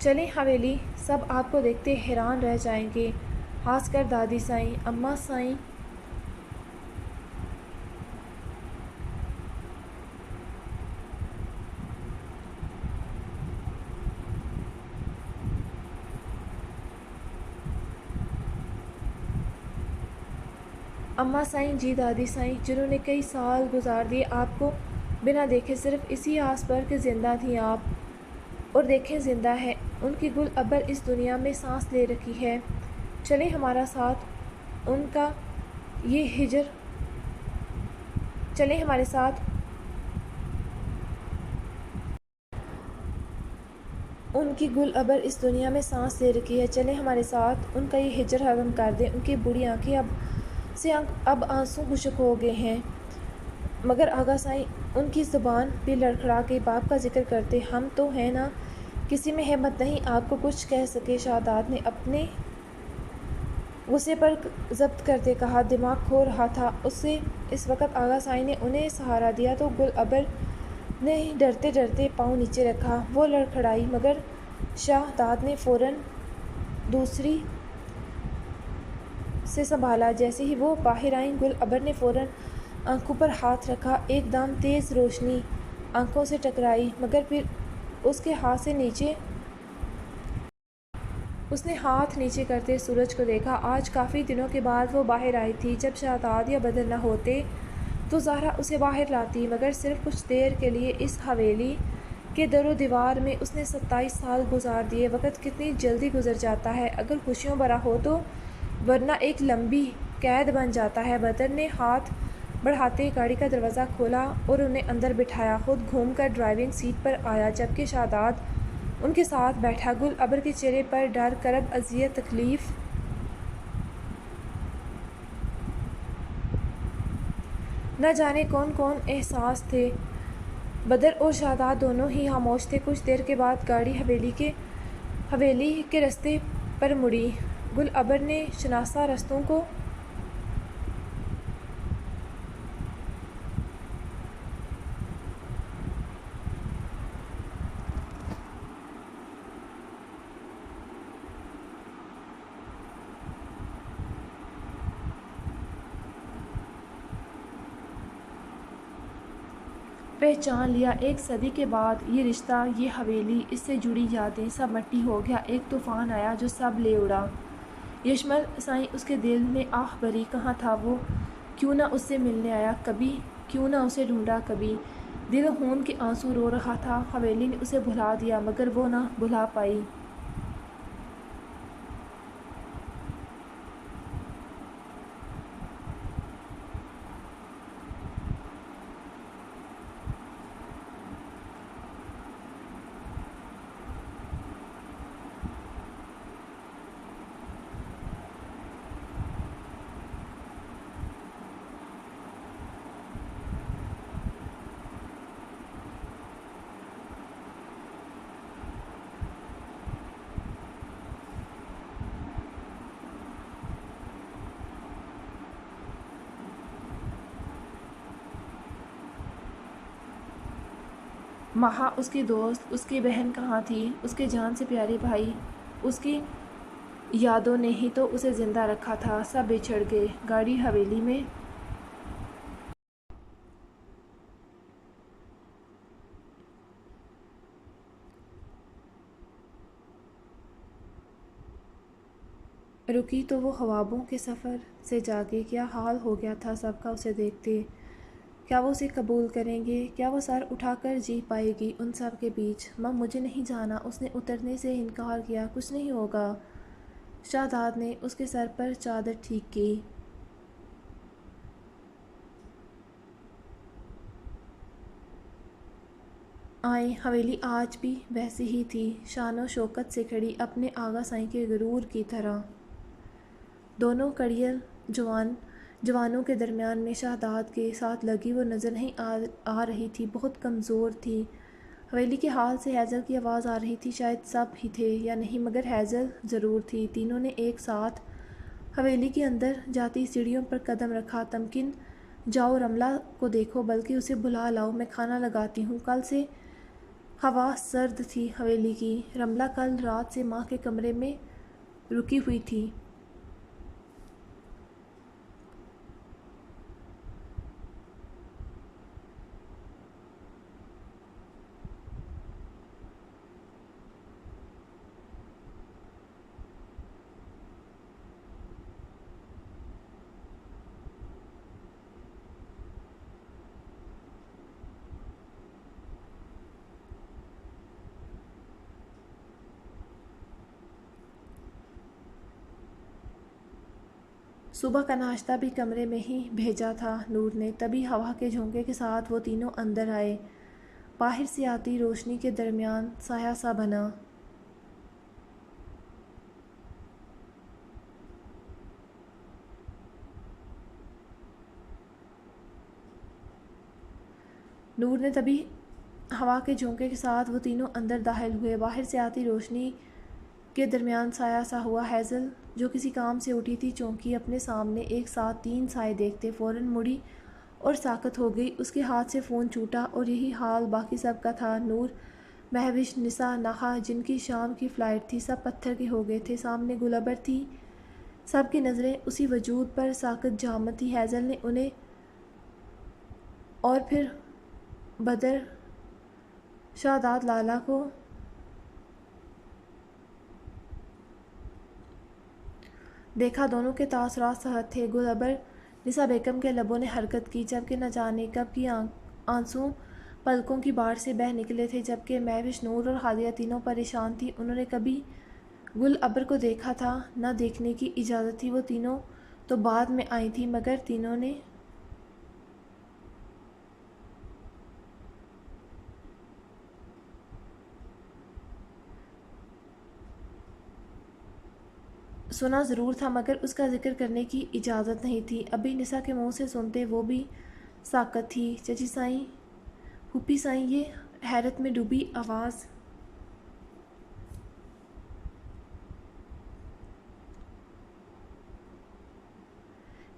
چلیں حویلی، سب آپ کو دیکھتے حیران رہ جائیں گے۔ ہنس کر دادی سائیں، اماں سائیں، اماں سائیں جی دادی سائیں، جنہوں نے کئی سال گزار دیے آپ کو بنا دیکھے، صرف اسی آس پر کہ زندہ تھیں آپ، اور دیکھیں زندہ ہے ان کی گل ابر اس دنیا میں سانس لے رکھی ہے۔ چلیں ہمارا ساتھ ان کا یہ ہجر، چلیں ہمارے ساتھ ان کی گل ابر اس دنیا میں سانس لے رکھی ہے، چلیں ہمارے ساتھ ان کا یہ ہجر ختم کر دیں۔ ان کی بوڑھی آنکھیں اب آنسوں خشک ہو گئے ہیں، مگر آغا سائیں ان کی زبان بھی لڑکھڑا گئی۔ باپ کا ذکر کرتے ہم تو ہیں نا، کسی میں ہمت نہیں آپ کو کچھ کہہ سکے۔ شہزاد نے اپنے غصے پر ضبط کرتے کہا، دماغ کھو رہا تھا اسے۔ اس وقت آغا سائیں نے انہیں سہارا دیا تو گل ابر نے ڈرتے ڈرتے پاؤں نیچے رکھا۔ وہ لڑکھڑائی، مگر شہزاد نے فوراً دوسری سے سنبھالا۔ جیسے ہی وہ باہر آئیں، گل ابر نے فوراً آنکھوں پر ہاتھ رکھا۔ ایک دم تیز روشنی آنکھوں سے ٹکرائی، مگر پھر اس کے ہاتھ سے نیچے، اس نے ہاتھ نیچے کرتے سورج کو دیکھا۔ آج کافی دنوں کے بعد وہ باہر آئی تھی۔ جب شہزاد یا بدر نہ ہوتے تو زہرا اسے باہر لاتی، مگر صرف کچھ دیر کے لیے۔ اس حویلی کے در و دیوار میں اس نے 27 سال گزار دیے۔ وقت کتنی جلدی گزر جاتا ہے اگر خوشیوں بھرا ہو تو، ورنہ ایک لمبی قید بن جاتا ہے۔ بدر نے ہاتھ بڑھاتے گاڑی کا دروازہ کھولا اور انہیں اندر بٹھایا، خود گھوم کر ڈرائیونگ سیٹ پر آیا، جبکہ شہزاد ان کے ساتھ بیٹھا۔ گل ابر کے چہرے پر ڈر، کرب، اذیت، تکلیف، نہ جانے کون کون احساس تھے۔ بدر اور شہزاد دونوں ہی خاموش تھے۔ کچھ دیر کے بعد گاڑی حویلی کے رستے پر مڑی۔ گل ابر نے شناسا رستوں کو پہچان لیا۔ ایک صدی کے بعد یہ رشتہ، یہ حویلی، اس سے جڑی یادیں، سب مٹی ہو گیا۔ ایک طوفان آیا جو سب لے اڑا۔ یشمل سائیں اس کے دل میں آہ بھری، کہاں تھا وہ؟ کیوں نہ اس سے ملنے آیا کبھی، کیوں نہ اسے ڈھونڈا کبھی؟ دل خون کے آنسو رو رہا تھا۔ حویلی نے اسے بھلا دیا، مگر وہ نہ بھلا پائی۔ مہا، اس کی دوست، اس کی بہن کہاں تھی؟ اس کے جان سے پیارے بھائی، اس کی یادوں نے ہی تو اسے زندہ رکھا تھا۔ سب بچھڑ گئے۔ گاڑی حویلی میں رکی تو وہ خوابوں کے سفر سے جاگے۔ کیا حال ہو گیا تھا سب کا اسے دیکھتے؟ کیا وہ اسے قبول کریں گے؟ کیا وہ سر اٹھا کر جی پائے گی ان سب کے بیچ؟ مجھے نہیں جانا، اس نے اترنے سے انکار کیا۔ کچھ نہیں ہوگا۔ شہزاد نے اس کے سر پر چادر ٹھیک کی۔ آئیں۔ حویلی آج بھی ویسی ہی تھی، شان و شوکت سے کھڑی، اپنے آغا سائیں کے غرور کی طرح۔ دونوں کڑیل جوانوں کے درمیان میں شہزاد کے ساتھ لگی وہ نظر نہیں آ رہی تھی، بہت کمزور تھی۔ حویلی کے حال سے ہیزل کی آواز آ رہی تھی، شاید سب ہی تھے یا نہیں مگر ہیزل ضرور تھی۔ تینوں نے ایک ساتھ حویلی کے اندر جاتی سیڑھیوں پر قدم رکھا۔ تمکن جاؤ، رملہ کو دیکھو، بلکہ اسے بلا لاؤ، میں کھانا لگاتی ہوں۔ کل سے ہوا سرد تھی حویلی کی، رملہ کل رات سے ماں کے کمرے میں رکی ہوئی تھی۔ صبح کا ناشتہ بھی کمرے میں ہی بھیجا تھا نور نے۔ تبھی ہوا کے جھونکے کے ساتھ وہ تینوں اندر آئے۔ باہر سے آتی روشنی کے درمیان سایہ سا بنا۔ نور نے تبھی ہوا کے جھونکے کے ساتھ وہ تینوں اندر داخل ہوئے۔ باہر سے آتی روشنی کے درمیان سایہ سا ہوا۔ ہیزل جو کسی کام سے اٹھی تھی چونکی، اپنے سامنے ایک ساتھ تین سائے دیکھتے فوراً مڑی اور ساکت ہو گئی۔ اس کے ہاتھ سے فون چھوٹا اور یہی حال باقی سب کا تھا۔ نور، مہوش، نسا، نہا، جن کی شام کی فلائٹ تھی، سب پتھر کے ہو گئے تھے۔ سامنے گلابر تھی، سب کی نظریں اسی وجود پر ساکت جامد تھی۔ ہیزل نے انہیں اور پھر بدر شہزاد لالا کو دیکھا، دونوں کے تاثرات سخت تھے۔ گلابر، نسا بیگم کے لبوں نے حرکت کی، جبکہ نہ جانے کب کی آنسوں پلکوں کی باڑ سے بہہ نکلے تھے، جبکہ مہوش، نور اور حالیہ تینوں پریشان تھی۔ انہوں نے کبھی گلابر کو دیکھا تھا، نہ دیکھنے کی اجازت تھی۔ وہ تینوں تو بعد میں آئی تھیں، مگر تینوں نے سنا ضرور تھا، مگر اس کا ذکر کرنے کی اجازت نہیں تھی۔ ابھی نسا کے منہ سے سنتے وہ بھی ساکت تھی۔ چچی سائیں، پھوپھی سائیں، یہ حیرت میں ڈوبی آواز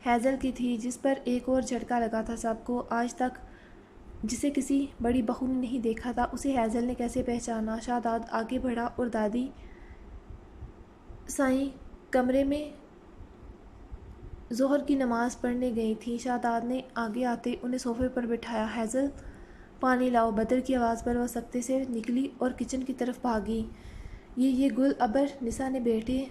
ہیزل کی تھی، جس پر ایک اور جھٹکا لگا تھا سب کو۔ آج تک جسے کسی بڑی بہو نے نہیں دیکھا تھا، اسے ہیزل نے کیسے پہچانا؟ شہزاد آگے بڑھا اور دادی سائیں کمرے میں ظہر کی نماز پڑھنے گئی تھیں۔ شہزاد نے آگے آتے انہیں صوفے پر بٹھایا۔ ہیزل، پانی لاؤ۔ بدر کی آواز پر وہ سکتے سے نکلی اور کچن کی طرف بھاگی۔ یہ گلابر، نسا نے بیٹے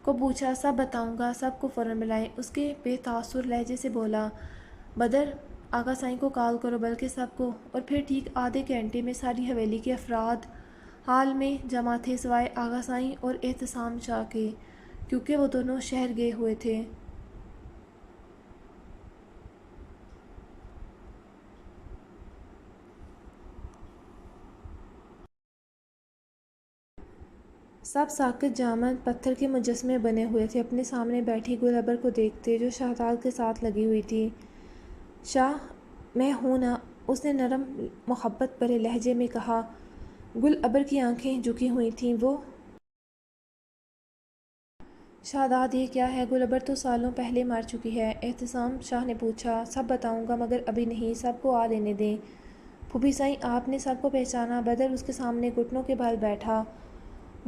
کو پوچھا۔ سب بتاؤں گا، سب کو فوراً بلائیں، اس کے بے تاثر لہجے سے بولا بدر۔ آغا سائیں کو کال کرو، بلکہ سب کو۔ اور پھر ٹھیک آدھے گھنٹے میں ساری حویلی کے افراد ہال میں جمع تھے، سوائے آغا سائیں اور احتسام شاہ کے، کیونکہ وہ دونوں شہر گئے ہوئے تھے۔ سب ساکت جامد پتھر کے مجسمے بنے ہوئے تھے، اپنے سامنے بیٹھی گلابر کو دیکھتے، جو شہزاد کے ساتھ لگی ہوئی تھی۔ شاہ، میں ہوں نا، اس نے نرم محبت بھرے لہجے میں کہا۔ گلابر کی آنکھیں جھکی ہوئی تھیں۔ وہ شہزاد، یہ کیا ہے؟ گلابر تو سالوں پہلے مر چکی ہے، احتسام شاہ نے پوچھا۔ سب بتاؤں گا، مگر ابھی نہیں، سب کو آ لینے دیں۔ پھوپھی سائیں، آپ نے سب کو پہچانا؟ بدر اس کے سامنے گھٹنوں کے بل بیٹھا۔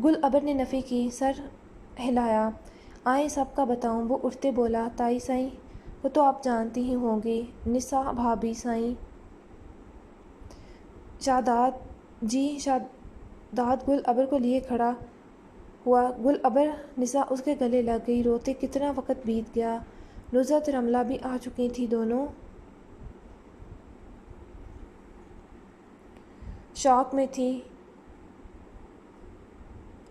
گلابر نے نفی کی، سر ہلایا۔ آئیں، سب کا بتاؤں۔ وہ اٹھتے بولا، تائی سائیں کو تو آپ جانتی ہی ہوں گی، نسا بھابھی سائیں۔ شہزاد جی۔ شہزاد گلابر کو لیے کھڑا ہوا۔ گلابر، نسا اس کے گلے لگ گئی، روتے۔ کتنا وقت بیت گیا! نصرت، رملہ بھی آ چکی تھیں، دونوں شوق میں تھیں۔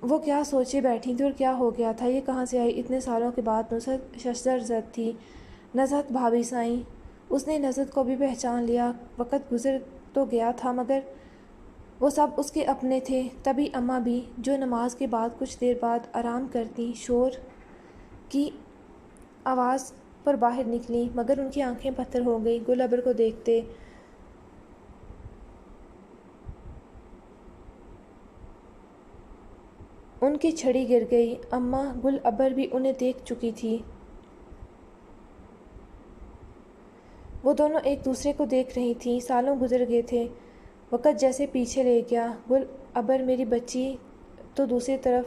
وہ کیا سوچے بیٹھی تھی اور کیا ہو گیا تھا، یہ کہاں سے آئی اتنے سالوں کے بعد؟ نصرت ششدر زد تھی۔ نزہت بھابھی سائیں، اس نے نزہت کو بھی پہچان لیا۔ وقت گزر تو گیا تھا مگر وہ سب اس کے اپنے تھے۔ تبھی اماں بھی، جو نماز کے بعد کچھ دیر بعد آرام کرتیں، شور کی آواز پر باہر نکلیں، مگر ان کی آنکھیں پتھر ہو گئیں گل ابر کو دیکھتے۔ ان کی چھڑی گر گئی۔ اماں گل ابر بھی انہیں دیکھ چکی تھی۔ وہ دونوں ایک دوسرے کو دیکھ رہی تھیں۔ سالوں گزر گئے تھے، وقت جیسے پیچھے لے گیا۔ گل ابر میری بچی، تو دوسری طرف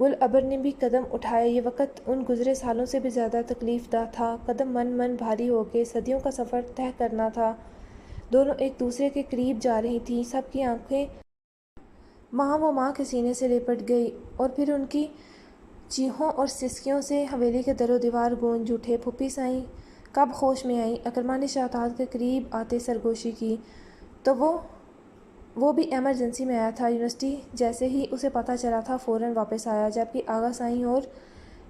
گل ابر نے بھی قدم اٹھائے۔ یہ وقت ان گزرے سالوں سے بھی زیادہ تکلیف دہ تھا۔ قدم من بھاری ہو گئے۔ صدیوں کا سفر طے کرنا تھا۔ دونوں ایک دوسرے کے قریب جا رہی تھیں۔ سب کی آنکھیں وہاں وہ ماں کے سینے سے لپٹ گئی، اور پھر ان کی چیخوں اور سسکیوں سے حویلی کے در و دیوار گونج اٹھے۔ پھوپھی سائیں کب ہوش میں آئیں۔ اکرما نے شہزاد کے قریب آتے سرگوشی کی تو وہ بھی ایمرجنسی میں آیا تھا۔ یونیورسٹی جیسے ہی اسے پتہ چلا تھا فوراً واپس آیا، جبکہ آغا سائیں اور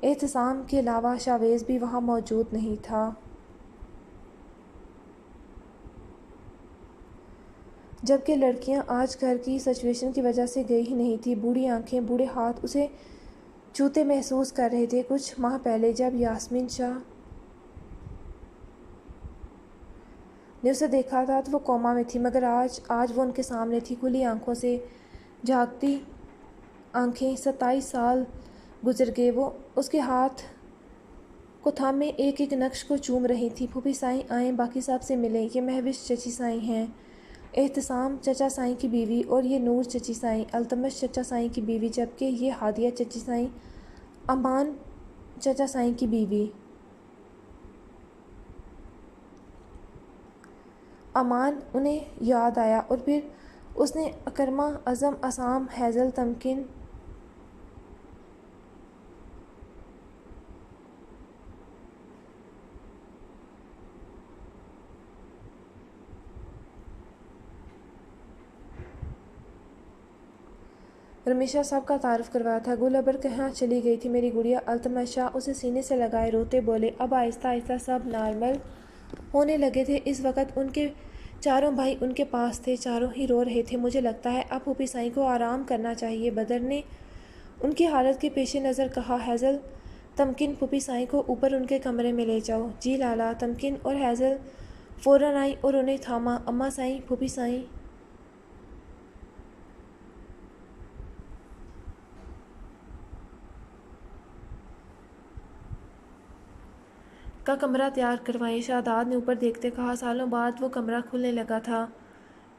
احتسام کے علاوہ شاویز بھی وہاں موجود نہیں تھا۔ جبکہ لڑکیاں آج گھر کی سچویشن کی وجہ سے گئی ہی نہیں تھیں۔ بوڑھی آنکھیں، بوڑھے ہاتھ اسے چھوتے محسوس کر رہے تھے۔ کچھ ماہ پہلے جب یاسمین شاہ نے اسے دیکھا تھا تو وہ کوما میں تھی، مگر آج وہ ان کے سامنے تھی، کھلی آنکھوں سے جھانکتی آنکھیں۔ 27 سال گزر گئے۔ وہ اس کے ہاتھ کو تھامے ایک ایک نقش کو چوم رہی تھی۔ پھوپھی سائیں آئیں، باقی سب سے ملیں۔ یہ مہوش چچی سائیں ہیں، احتسام چچا سائیں کی بیوی، اور یہ نور چچی سائیں، التمش چچا سائیں کی بیوی، جبکہ یہ ہادیہ چچی سائیں، امان چچا سائیں کی بیوی۔ امان انہیں یاد آیا، اور پھر اس نے اکرما، اعظم، عصام، ہیزل، تمکن رمیشہ سب کا تعارف کروایا تھا۔ گل ابر کہاں چلی گئی تھی میری گڑیا؟ التمش شاہ اسے سینے سے لگائے روتے بولے۔ اب آہستہ آہستہ سب نارمل ہونے لگے تھے۔ اس وقت ان کے چاروں بھائی ان کے پاس تھے، چاروں ہی رو رہے تھے۔ مجھے لگتا ہے اب پھوپھی سائیں کو آرام کرنا چاہیے، بدر نے ان کی حالت کے پیش نظر کہا۔ ہیزل، تمکن، پھوپھی سائیں کو اوپر ان کے کمرے میں لے جاؤ۔ جی لالا۔ تمکن اور ہیزل فوراً آئیں اور انہیں تھاما۔ اماں سائیں، پھوپھی سائیں کا کمرہ تیار کروائیں۔ شہزاد نے اوپر دیکھتے کہا۔ سالوں بعد وہ کمرہ کھلنے لگا تھا۔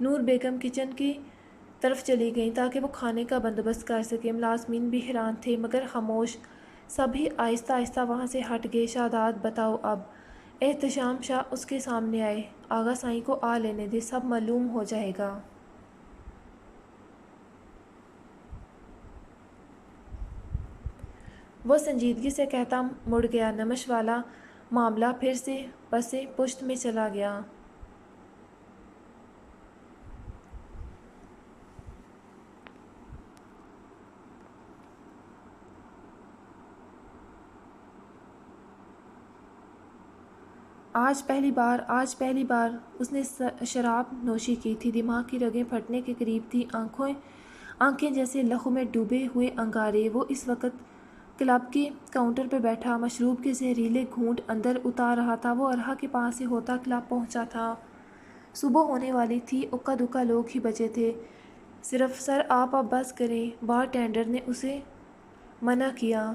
نور بیگم کچن کی طرف چلی گئیں تاکہ وہ کھانے کا بندوبست کر سکیں۔ ملازمین بھی حیران تھے مگر خاموش۔ سب ہی آہستہ آہستہ وہاں سے ہٹ گئے۔ شہزاد بتاؤ اب۔ احتشام شاہ اس کے سامنے آئے۔ آغا سائیں کو آ لینے دے، سب معلوم ہو جائے گا۔ وہ سنجیدگی سے کہتا مڑ گیا۔ نمش والا معاملہ پھر سے پسِ پشت میں چلا گیا۔ آج پہلی بار اس نے شراب نوشی کی تھی۔ دماغ کی رگیں پھٹنے کے قریب تھیں، آنکھیں جیسے لہو میں ڈوبے ہوئے انگارے۔ وہ اس وقت کلب کے کاؤنٹر پہ بیٹھا مشروب کے زہریلے گھونٹ اندر اتار رہا تھا۔ وہ ارہا کے پاس سے ہوتا کلب پہنچا تھا۔ صبح ہونے والی تھی، اکا دکا لوگ ہی بچے تھے۔ صرف سر آپ اب بس کریں، بار ٹینڈر نے اسے منع کیا۔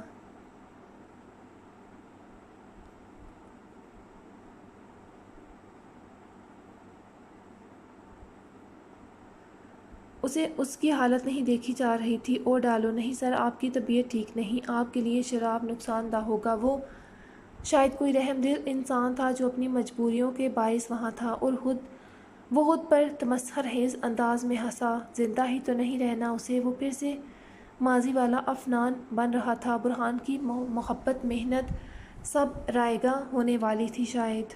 اسے اس کی حالت نہیں دیکھی جا رہی تھی۔ اور ڈالو نہیں سر، آپ کی طبیعت ٹھیک نہیں، آپ کے لیے شراب نقصان دہ ہوگا۔ وہ شاید کوئی رحم دل انسان تھا جو اپنی مجبوریوں کے باعث وہاں تھا، اور وہ خود پر تمسخر خیز انداز میں ہنسا۔ زندہ ہی تو نہیں رہنا اسے۔ وہ پھر سے ماضی والا افنان بن رہا تھا۔ برہان کی محبت، محنت سب رائیگاں ہونے والی تھی شاید۔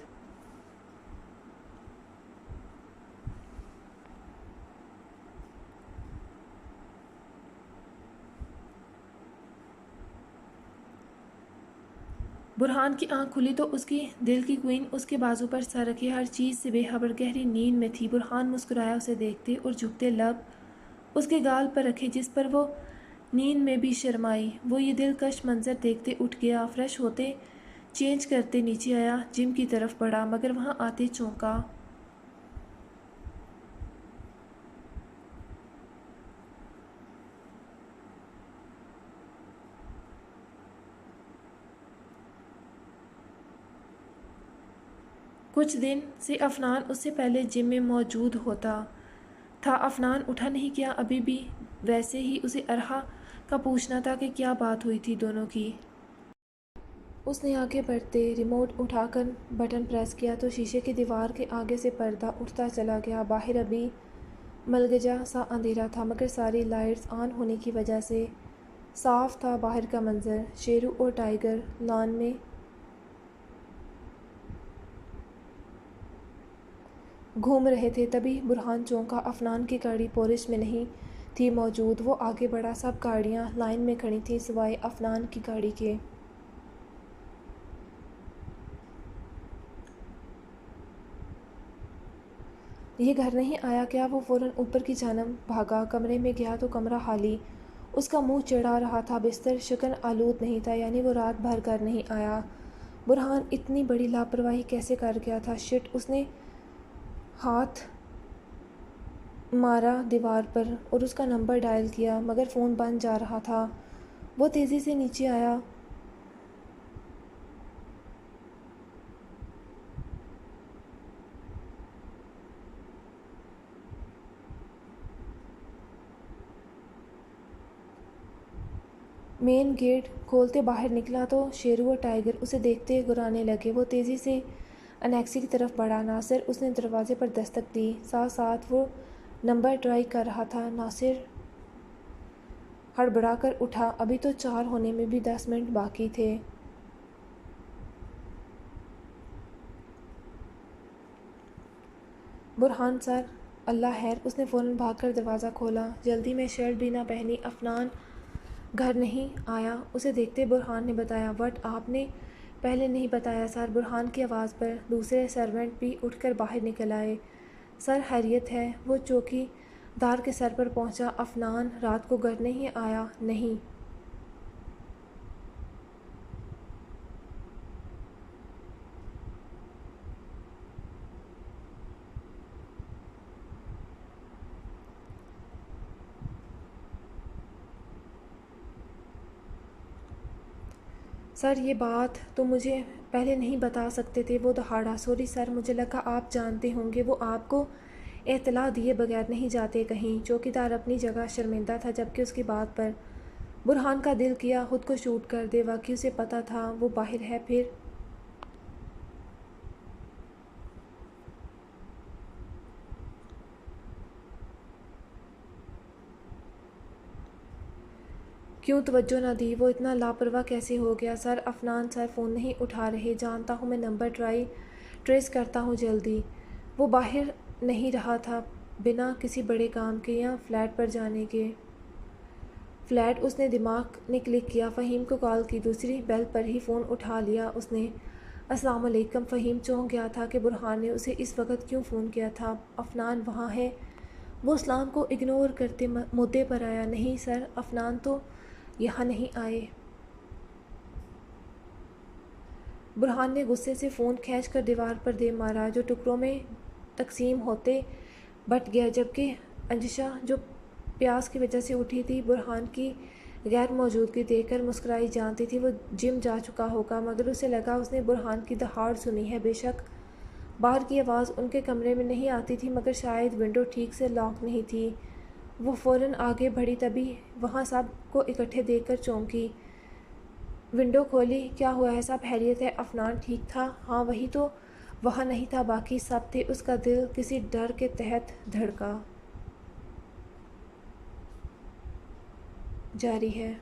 برہان کی آنکھ کھلی تو اس کی دل کی کوئین اس کے بازو پر سر رکھے ہر چیز سے بے خبر گہری نیند میں تھی۔ برہان مسکرایا اسے دیکھتے اور جھکتے لب اس کے گال پر رکھے جس پر وہ نیند میں بھی شرمائی۔ وہ یہ دلکش منظر دیکھتے اٹھ گیا، فریش ہوتے چینج کرتے نیچے آیا، جم کی طرف بڑھا، مگر وہاں آتے چونکا۔ کچھ دن سے افنان اس سے پہلے جم میں موجود ہوتا تھا۔ افنان اٹھا نہیں کیا ابھی بھی ویسے ہی اسے ارحا کا پوچھنا تھا کہ کیا بات ہوئی تھی دونوں کی۔ اس نے آگے بڑھتے ریموٹ اٹھا کر بٹن پریس کیا تو شیشے کی دیوار کے آگے سے پردہ اٹھتا چلا گیا۔ باہر ابھی ملگجا سا اندھیرا تھا مگر ساری لائٹس آن ہونے کی وجہ سے صاف تھا باہر کا منظر۔ شیرو اور ٹائیگر لان میں گھوم رہے تھے، تبھی برہان چونکا۔ افنان کی گاڑی پورچ میں نہیں تھی موجود۔ وہ آگے بڑھا، سب گاڑیاں لائن میں کھڑی تھیں سوائے افنان کی گاڑی کے۔ یہ گھر نہیں آیا کیا؟ وہ فوراً اوپر کی جانب بھاگا، کمرے میں گیا تو کمرہ خالی۔ اس کا منہ چڑھا رہا تھا، بستر شکن آلود نہیں تھا، یعنی وہ رات بھر گھر نہیں آیا۔ برہان اتنی بڑی لاپرواہی کیسے کر گیا تھا؟ شٹ! اس نے ہاتھ مارا دیوار پر اور اس کا نمبر ڈائل کیا مگر فون بند جا رہا تھا۔ وہ تیزی سے نیچے آیا۔ مین گیٹ کھولتے باہر نکلا تو شیرو اور ٹائیگر اسے دیکھتے گرانے لگے۔ وہ تیزی سے انیکسی کی طرف بڑھا۔ ناصر! اس نے دروازے پر دستک دی، ساتھ ساتھ وہ نمبر ٹرائی کر رہا تھا۔ ناصر ہڑبڑا کر اٹھا، ابھی تو 4 ہونے میں بھی 10 منٹ باقی تھے۔ برہان سر! اللہ خیر! اس نے فوراً بھاگ کر دروازہ کھولا۔ جلدی میں شرٹ بھی نہ پہنی افنان گھر نہیں آیا؟ اسے دیکھتے برہان نے بتایا۔ وٹ! آپ نے پہلے نہیں بتایا سر؟ برہان کی آواز پر دوسرے سرونٹ بھی اٹھ کر باہر نکل آئے۔ سر خیریت ہے؟ وہ چوکی دار کے سر پر پہنچا۔ افنان رات کو گھر نہیں آیا؟ نہیں۔ سر یہ بات تو مجھے پہلے نہیں بتا سکتے تھے؟ وہ دہاڑا۔ سوری سر، مجھے لگا آپ جانتے ہوں گے۔ وہ آپ کو اطلاع دیے بغیر نہیں جاتے کہیں۔ چوکیدار اپنی جگہ شرمندہ تھا جبکہ اس کی بات پر برہان کا دل کیا خود کو شوٹ کر دے۔ واقعی اسے پتہ تھا وہ باہر ہے، پھر کیوں توجہ نہ دی؟ وہ اتنا لاپرواہ کیسے ہو گیا؟ سر افنان سر فون نہیں اٹھا رہے، جانتا ہوں، میں نمبر ٹریس کرتا ہوں جلدی۔ وہ باہر نہیں رہا تھا بنا کسی بڑے کام کے یا فلیٹ پر جانے کے۔ فلیٹ! اس نے دماغ نے کلک کیا۔ فہیم کو کال کی، دوسری بیل پر ہی فون اٹھا لیا اس نے۔ السلام علیکم۔ فہیم چونک گیا تھا کہ برہان نے اسے اس وقت کیوں فون کیا تھا۔ افنان وہاں ہے؟ وہ اسلام کو اگنور کرتے مدعے پر آیا۔ نہیں سر، افنان تو یہاں نہیں آئے۔ برہان نے غصے سے فون کھینچ کر دیوار پر دے مارا جو ٹکڑوں میں تقسیم ہوتے بٹ گیا، جبکہ انجشا جو پیاس کی وجہ سے اٹھی تھی برہان کی غیر موجودگی دیکھ کر مسکرائی۔ جانتی تھی وہ جم جا چکا ہوگا مگر اسے لگا اس نے برہان کی دہاڑ سنی ہے۔ بے شک باہر کی آواز ان کے کمرے میں نہیں آتی تھی مگر شاید ونڈو ٹھیک سے لاک نہیں تھی۔ وہ فوراً آگے بڑھی، تبھی وہاں سب کو اکٹھے دیکھ کر چونکی۔ ونڈو کھولی۔ کیا ہوا ہے؟ سب خیریت ہے؟ افنان ٹھیک تھا؟ ہاں وہی تو وہاں نہیں تھا، باقی سب تھے۔ اس کا دل کسی ڈر کے تحت دھڑکا جاری ہے۔